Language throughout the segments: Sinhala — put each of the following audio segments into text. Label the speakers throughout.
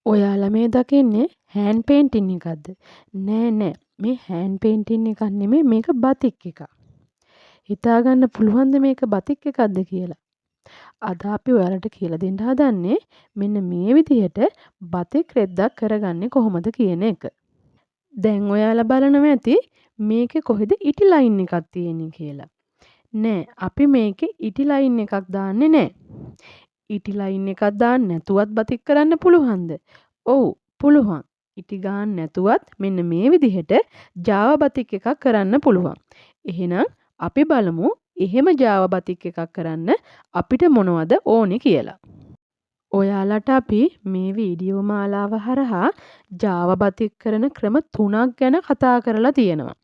Speaker 1: ඔයාලා මේ දකින්නේ හෑන්ඩ් පේන්ටින් එකක්ද? නෑ නෑ. මේ හෑන්ඩ් පේන්ටින් එකක් නෙමෙයි මේක බතික් එකක්. හිතාගන්න පුළුවන්ද මේක බතික් එකක්ද කියලා? අද අපි ඔයාලට කියලා දෙන්න හදන්නේ මෙන්න මේ විදිහට බතික් රෙද්දක් කරගන්නේ කොහොමද කියන එක. දැන් ඔයාලා බලනවා ඇති මේකේ කොහෙද ඉටි ලයින් එකක් තියෙන්නේ කියලා. නෑ අපි මේකේ ඉටි ලයින් එකක් දාන්නේ නෑ. ඉටි ලයින් එකක් දාන්න නැතුවත් බතික් කරන්න පුළුවන්ද? ඔව් පුළුවන්. ඉටි ගාන්න නැතුවත් මෙන්න මේ විදිහට ජාව බතික් එකක් කරන්න පුළුවන්. එහෙනම් අපි බලමු එහෙම ජාව බතික් එකක් කරන්න අපිට මොනවද ඕනේ කියලා. ඔයාලට අපි මේ වීඩියෝ මාලාව හරහා ජාව බතික් කරන ක්‍රම 3ක් ගැන කතා කරලා තියෙනවා.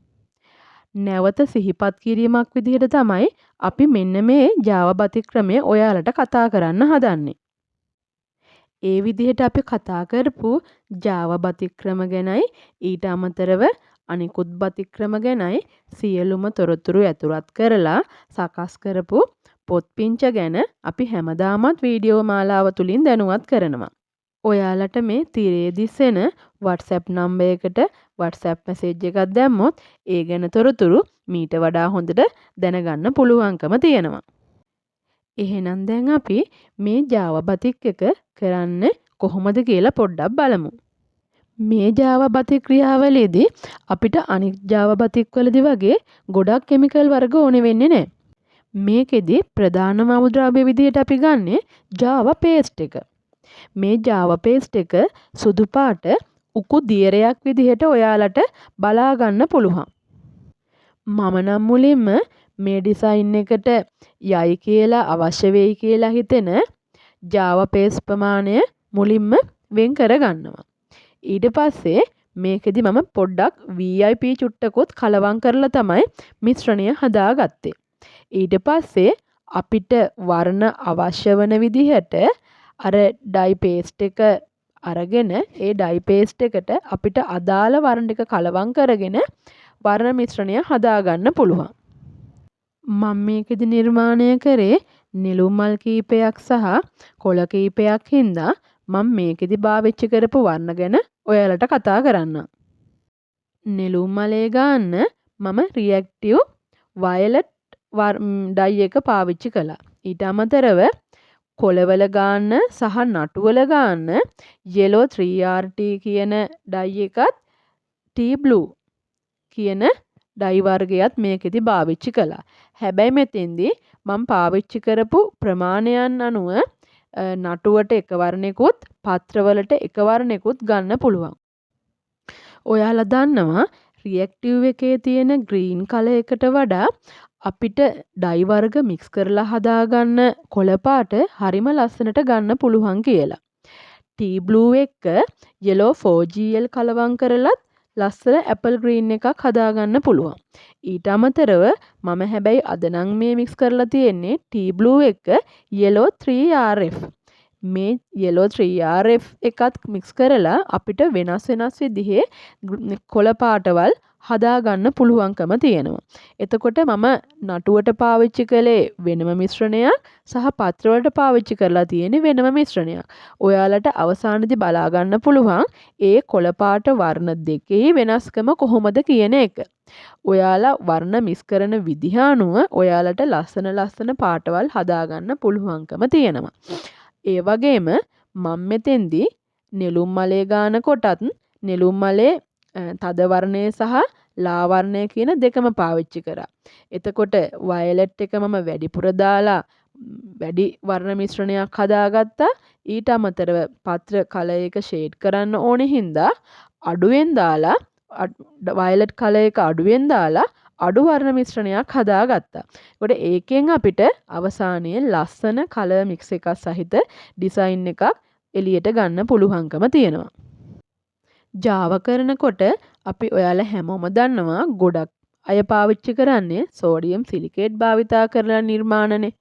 Speaker 1: නැවත සිහිපත් කිරීමක් විදිහට තමයි අපි මෙන්න මේ ජාව බතික් ක්‍රමය ඔයාලට කතා කරන්න හදන්නේ. ඒ විදිහට අපි කතා කරපු ජාව බතික් ක්‍රම ගැනයි ඊට අමතරව අනිකුත් බතික් ක්‍රම ගැනයි සියලුම තොරතුරු ඇතුළත් කරලා සකස් කරපු පොත්පිංච ගැන අපි හැමදාමත් වීඩියෝ මාලාව තුලින් දැනුවත් කරනවා. ඔයාලට මේ තිරේ දිස්සෙන WhatsApp නම්බර් එකට WhatsApp මැසේජ් එකක් දැම්මොත් ඒ ගැන තොරතුරු මීට වඩා හොඳට දැනගන්න පුළුවන්කම තියෙනවා. එහෙනම් දැන් අපි මේ ජාව බතික් එක කරන්න කොහොමද කියලා පොඩ්ඩක් බලමු. මේ ජාව බතික් ක්‍රියාවලියේදී අපිට අනිත් ජාව බතික් වලදී වගේ ගොඩක් කිමිකල් වර්ග ඕනේ වෙන්නේ නැහැ. මේකෙදි ප්‍රධානම අමුද්‍රව්‍ය විදිහට අපි ගන්නෙ ජාව පේස්ට් එක. මේ ජාව පේස්ට් එක සුදු පාට උකු දියරයක් විදිහට ඔයාලට බලා ගන්න පුළුවන්. මම නම් මුලින්ම මේ ඩිසයින් එකට යයි කියලා අවශ්‍ය වෙයි කියලා හිතෙන ජාව පේස්ට් ප්‍රමාණය මුලින්ම වෙන් කර ගන්නවා. ඊට පස්සේ මේකෙදි මම පොඩ්ඩක් VIP චුට්ටකුත් කලවම් කරලා තමයි මිශ්‍රණය හදාගත්තේ. ඊට පස්සේ අපිට වර්ණ අවශ්‍ය වන විදිහට අර ඩයි පේස්ට් එක අරගෙන ඒ ඩයි පේස්ට් එකට අපිට අදාළ වර්ණ ටික කලවම් කරගෙන වර්ණ මිශ්‍රණය හදාගන්න පුළුවන්. මම මේකෙදි නිර්මාණය කරේ නෙළුම් මල් කීපයක් සහ කොළ කීපයක් හින්දා මම මේකෙදි පාවිච්චි කරපු වර්ණ ගැන ඔයාලට කතා කරන්නම්. නෙළුම් මලේ ගන්න මම රියැක්ටිව් වයලට් ඩයි එක පාවිච්චි කළා. ඊට අමතරව කොළවල ගන්න සහ නටුවල ගන්න yellow 3RT කියන ඩයි එකත් tea blue කියන ඩයි වර්ගයත් මේකෙදි පාවිච්චි කළා. හැබැයි මෙතෙන්දී මම පාවිච්චි කරපු ප්‍රමාණයන් අනුව නටුවට එක වර්ණයකුත් පත්‍රවලට එක වර්ණයකුත් ගන්න පුළුවන්. ඔයාලා දන්නවා රියැක්ටිව් එකේ තියෙන ග්‍රීන් කලර් එකට වඩා අපිට ඩයි වර්ග මික්ස් කරලා හදාගන්න කොළ පාට හරිම ලස්සනට ගන්න පුළුවන් කියලා. ටී බ්ලූ එක yellow 4GL කලවම් කරලත් ලස්සන ඇපල් ග්‍රීන් එකක් හදාගන්න පුළුවන්. ඊට අමතරව මම හැබැයි අද නම් මේ මික්ස් කරලා තියෙන්නේ ටී බ්ලූ එක yellow 3RF. මේ yellow 3RF එකත් මික්ස් කරලා අපිට වෙනස් විදිහේ කොළ පාටවල් හදාගන්න පුළුවන්කම තියෙනවා. එතකොට මම නටුවට පාවිච්චි කළේ වෙනම මිශ්‍රණයක් සහ පත්‍රවලට පාවිච්චි කරලා තියෙන වෙනම මිශ්‍රණයක්. ඔයාලට අවසානයේදී බලා ගන්න පුළුවන් ඒ කොළ පාට වර්ණ දෙකේ වෙනස්කම කොහොමද කියන එක. ඔයාලා වර්ණ මික්ස් කරන විදිහ අනුව ඔයාලට ලස්සන පාටවල් හදාගන්න පුළුවන්කම තියෙනවා. ඒ වගේම මම මෙතෙන්දී නෙළුම් මලේ ගාන කොටත් නෙළුම් මලේ තද වර්ණය සහ ලා වර්ණය කියන දෙකම පාවිච්චි කරා. එතකොට වයලට් එක මම වැඩිපුර දාලා වැඩි වර්ණ මිශ්‍රණයක් හදාගත්තා. ඊට අමතරව පත්‍ර කලර් එක ෂේඩ් කරන්න ඕනේ හින්දා අඩුවෙන් දාලා වයලට් කලර් එක අඩුවෙන් දාලා අඩු වර්ණ මිශ්‍රණයක් හදාගත්තා. ඒකට ඒකෙන් අපිට අවසානයේ ලස්සන කලර් මික්ස් එකක් සහිත ඩිසයින් එකක් එළියට ගන්න පුළුවන්කම තියෙනවා. ජාව කරනකොට අපි ඔයාලා හැමෝම දන්නවා ගොඩක් අය පාවිච්චි කරන්නේ සෝඩියම් සිලිකේට් භාවිතා කරලා නිර්මාණනේ.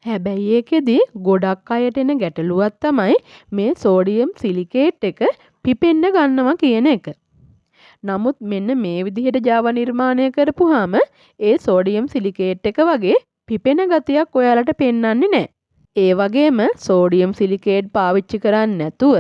Speaker 1: හැබැයි ඒකෙදි ගොඩක් අයට එන ගැටලුවක් තමයි මේ සෝඩියම් සිලිකේට් එක පිපෙන්න ගන්නවා කියන එක. නමුත් මෙන්න මේ විදිහට ජාව නිර්මාණය කරපුවාම ඒ සෝඩියම් සිලිකේට් එක වගේ පිපෙන ගතියක් ඔයාලට පෙන්වන්නේ නැහැ. ඒ වගේම සෝඩියම් සිලිකේට් පාවිච්චි කරන්නේ නැතුව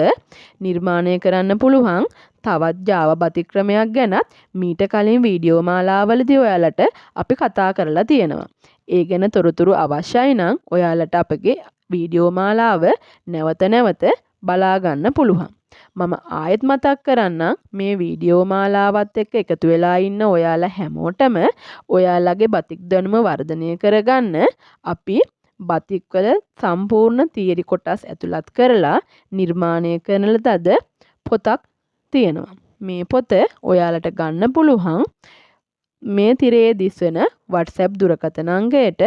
Speaker 1: නිර්මාණය කරන්න පුළුවන් තවත් Java බතික්‍රමයක් ගැනත් මීට කලින් වීඩියෝ මාලාවලදී ඔයාලට අපි කතා කරලා තියෙනවා. ඒ ගැන තොරතුරු අවශ්‍යයි නම් ඔයාලට අපගේ වීඩියෝ මාලාව නැවත නැවත බලා ගන්න පුළුවන්. මම ආයෙත් මතක් කරන්නම් මේ වීඩියෝ මාලාවත් එක්ක එකතු වෙලා ඉන්න ඔයාලා හැමෝටම ඔයාලගේ බතික් දැනුම වර්ධනය කරගන්න අපි බතික් වල සම්පූර්ණ තියරි කොටස් ඇතුළත් කරලා නිර්මාණය කරන ලද පොතක් තියෙනවා. මේ පොත ඔයාලට ගන්න පුළුවන් මේ තිරයේ දිස්වෙන WhatsApp දුරකථන අංකයට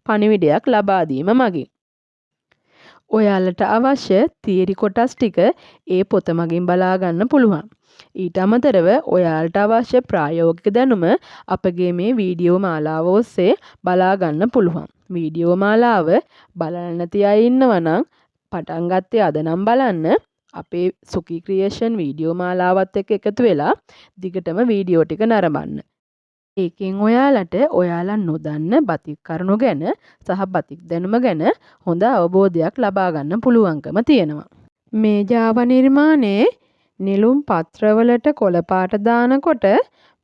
Speaker 1: පණිවිඩයක් ලබා දීම මගින්. ඔයාලට අවශ්‍ය තියරි කොටස් ටික ඒ පොත මගින් බලා ගන්න පුළුවන්. ඊට අමතරව ඔයාලට අවශ්‍ය ප්‍රායෝගික දැනුම අපගේ මේ වීඩියෝ මාලාව ඔස්සේ බලා ගන්න පුළුවන්. වීඩියෝ මාලාව බලන්න නැති අය ඉන්නවා නම් පටන් ගත්තේ අද නම් බලන්න. අපේ සුකී ක්‍රියේෂන් වීඩියෝ මාලාවත් එක්ක එකතු වෙලා දිගටම වීඩියෝ ටික නරඹන්න. ඒකෙන් ඔයාලට ඔයාලා නොදන්න බතික් කරුණු ගැන සහ බතික් දැනුම ගැන හොඳ අවබෝධයක් ලබා ගන්න පුළුවන්කම තියෙනවා. මේ Java නිර්මාණයේ නෙළුම් පත්‍රවලට කොළ පාට දානකොට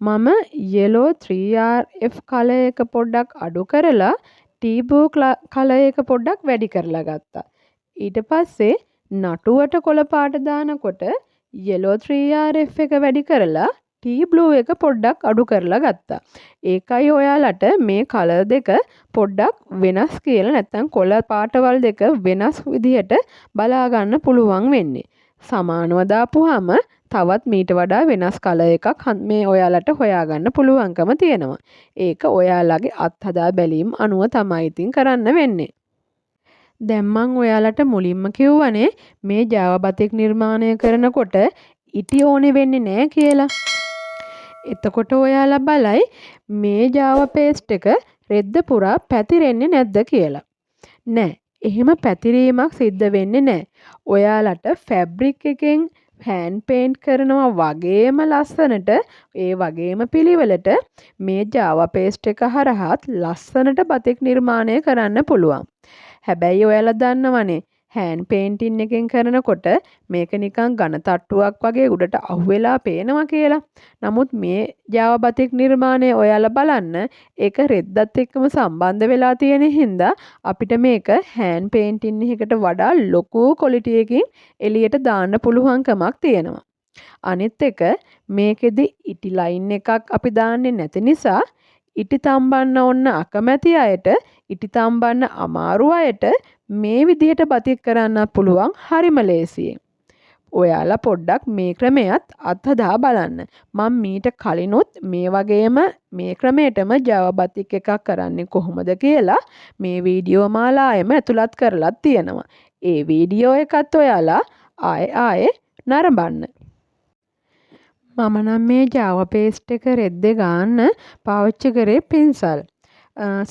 Speaker 1: මම yellow 3RF කලර් එක පොඩ්ඩක් අඩු කරලා tea blue කලර් එක පොඩ්ඩක් වැඩි කරලා ගත්තා. ඊට පස්සේ නටුවට කොළ පාට දානකොට yellow 3RF එක වැඩි කරලා tea blue එක පොඩ්ඩක් අඩු කරලා ගත්තා. ඒකයි ඔයාලට මේ කලර් දෙක පොඩ්ඩක් වෙනස් කියලා නැත්නම් කොළ පාටවල් දෙක වෙනස් විදිහට බලා ගන්න පුළුවන් වෙන්නේ. සමානව දාපුවාම තවත් මීට වඩා වෙනස් කලර් එකක් මේ ඔයාලට හොයාගන්න පුළුවන්කම තියෙනවා. ඒක ඔයාලගේ අත්හදා බැලීම් අනුව තමයි ඉතින් කරන්න වෙන්නේ. දැන් මම ඔයාලට මුලින්ම කිව්වනේ මේ Java බතික් නිර්මාණය කරනකොට ඉටි ඕනේ වෙන්නේ නැහැ කියලා. එතකොට ඔයාලා බලයි මේ Java paste එක රෙද්ද පුරා පැතිරෙන්නේ නැද්ද කියලා. නෑ. එහෙම පැතිරීමක් සිද්ධ වෙන්නේ නැහැ. ඔයාලට ෆැබ්‍රික් එකෙන් හෑන්ඩ් පේන්ට් කරනවා වගේම ලස්සනට ඒ වගේම පිළිවෙලට මේ Java paste එක හරහාත් ලස්සනට බතික් නිර්මාණය කරන්න පුළුවන්. හැබැයි ඔයාලා දන්නවනේ හෑන්ඩ් පේන්ටින් එකෙන් කරනකොට මේක නිකන් ඝන තට්ටුවක් වගේ උඩට අහුවෙලා පේනවා කියලා. නමුත් මේ Java බතික් නිර්මාණය ඔයාලා බලන්න ඒක රෙද්දත් එක්කම සම්බන්ධ වෙලා තියෙන හින්දා අපිට මේක හෑන්ඩ් පේන්ටින් එකකට වඩා ලොකු ක්වොලිටි එකකින් එළියට දාන්න පුළුවන්කමක් තියෙනවා. අනිත් එක මේකෙදි ඉටි ලයින් එකක් අපි දාන්නේ නැති නිසා ඉටි තම්බන්න ඕන අකමැති අයට ඉටි තම්බන්න අමාරු අයට මේ විදිහට බතික් කරන්න පුළුවන් හරිම ලේසියෙන්. ඔයාලා පොඩ්ඩක් මේ ක්‍රමයත් අත්හදා බලන්න. මම මීට කලිනුත් මේ වගේම මේ ක්‍රමයටම Java බතික් එකක් කරන්නේ කොහොමද කියලා මේ වීඩියෝ මාලාවෙම ඇතුළත් කරලා තියෙනවා. ඒ වීඩියෝ එකත් ඔයාලා ආයේ නරඹන්න. මම නම් මේ Java paste එක රෙද්දේ ගන්න පාවිච්චි කරේ පින්සල්.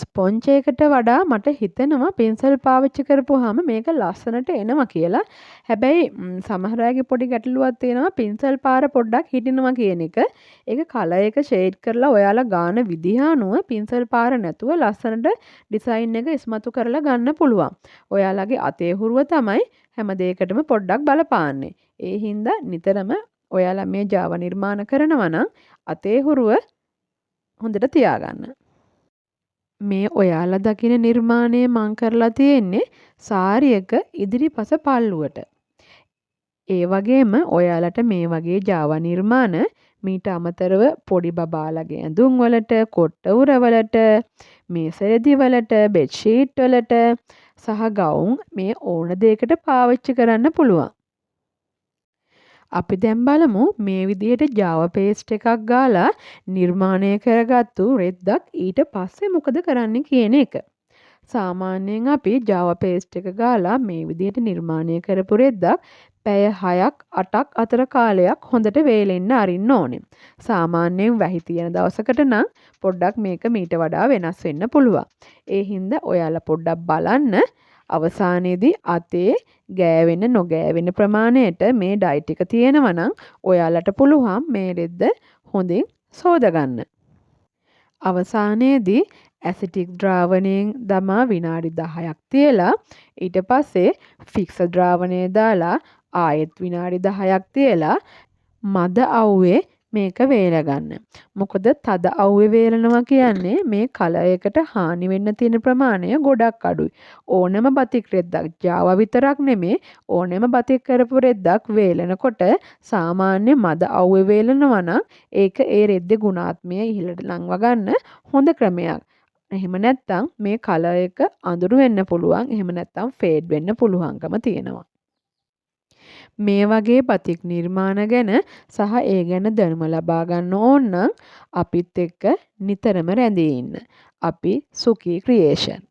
Speaker 1: ස්පොන්ජ් එකකට වඩා මට හිතෙනවා පින්සල් පාවිච්චි කරපුවාම මේක ලස්සනට එනවා කියලා. හැබැයි සමහර අයගේ පොඩි ගැටලුවක් තියෙනවා පින්සල් පාර පොඩ්ඩක් හිටිනවා කියන එක. ඒක කලර් එක ෂේඩ් කරලා ඔයාලා ගාන විදිහ අනුව පින්සල් පාර නැතුව ලස්සනට ඩිසයින් එක ඉස්මතු කරලා ගන්න පුළුවන්. ඔයාලගේ අතේ හුරුව තමයි හැම දෙයකටම පොඩ්ඩක් බලපාන්නේ. ඒ හින්දා නිතරම ඔයාලා මේ Java නිර්මාණ කරනවා නම් අතේ හුරුව හොඳට තියාගන්න. මේ ඔයාලා දකින නිර්මාණය මං කරලා තියෙන්නේ සාරියක ඉදිරිපස පල්ලුවට. ඒ වගේම ඔයාලට මේ වගේ Java නිර්මාණ මීට අමතරව පොඩි බබාලගේ ඇඳුම් වලට, කොට්ට උරවලට, මේස රෙදි වලට, බෙඩ් ෂීට් වලට සහ ගවුම් මේ ඕන දෙයකට පාවිච්චි කරන්න පුළුවන්. අපි දැන් බලමු මේ විදිහට Java paste එකක් ගාලා නිර්මාණය කරගත්තු රෙද්දක් ඊට පස්සේ මොකද කරන්න කියන එක. සාමාන්‍යයෙන් අපි Java paste එක ගාලා මේ විදිහට නිර්මාණය කරපු රෙද්දක් පැය 6ක් 8ක් අතර කාලයක් හොඳට වේලෙන්න අරින්න ඕනේ. සාමාන්‍යයෙන් වැහි තියෙන දවසකට නම් පොඩ්ඩක් මේක මීට වඩා වෙනස් වෙන්න පුළුවන්. ඒ හින්දා ඔයාලා පොඩ්ඩක් බලන්න අවසානයේදී අතේ ගෑවෙන නොගෑවෙන ප්‍රමාණයට මේ ඩයි ටික තියෙනවා නම් ඔයාලට පුළුවන් මේ රෙද්ද හොඳින් සෝදගන්න. අවසානයේදී ඇසිටික් ද්‍රාවණයෙන් දමා විනාඩි 10ක් තියලා ඊට පස්සේ ෆික්ස් ද්‍රාවණය දාලා ආයෙත් විනාඩි 10ක් තියලා මද අවුවේ මේක වේලගන්න. මොකද තද අවුවේ වේලනවා කියන්නේ මේ කලයකට හානි වෙන්න තියෙන ප්‍රමාණය ගොඩක් අඩුයි. ඕනම බතික් රෙද්දක් Java විතරක් නෙමේ ඕනම බතික් කරපු රෙද්දක් වේලනකොට සාමාන්‍ය මද අවුවේ වේලනවා නම් ඒක ඒ රෙද්දේ ගුණාත්මය ඉහළට ලංව ගන්න හොඳ ක්‍රමයක්. එහෙම නැත්නම් මේ කලර් එක අඳුරු වෙන්න පුළුවන්. එහෙම නැත්නම් ෆේඩ් වෙන්න පුළුවන්කම තියෙනවා. මේ වගේ බතික් නිර්මාණ ගැන සහ ඒ ගැන දැනුම ලබා ගන්න ඕන නම් අපිත් එක්ක නිතරම රැඳී ඉන්න. අපි සුඛී ක්‍රියේෂන්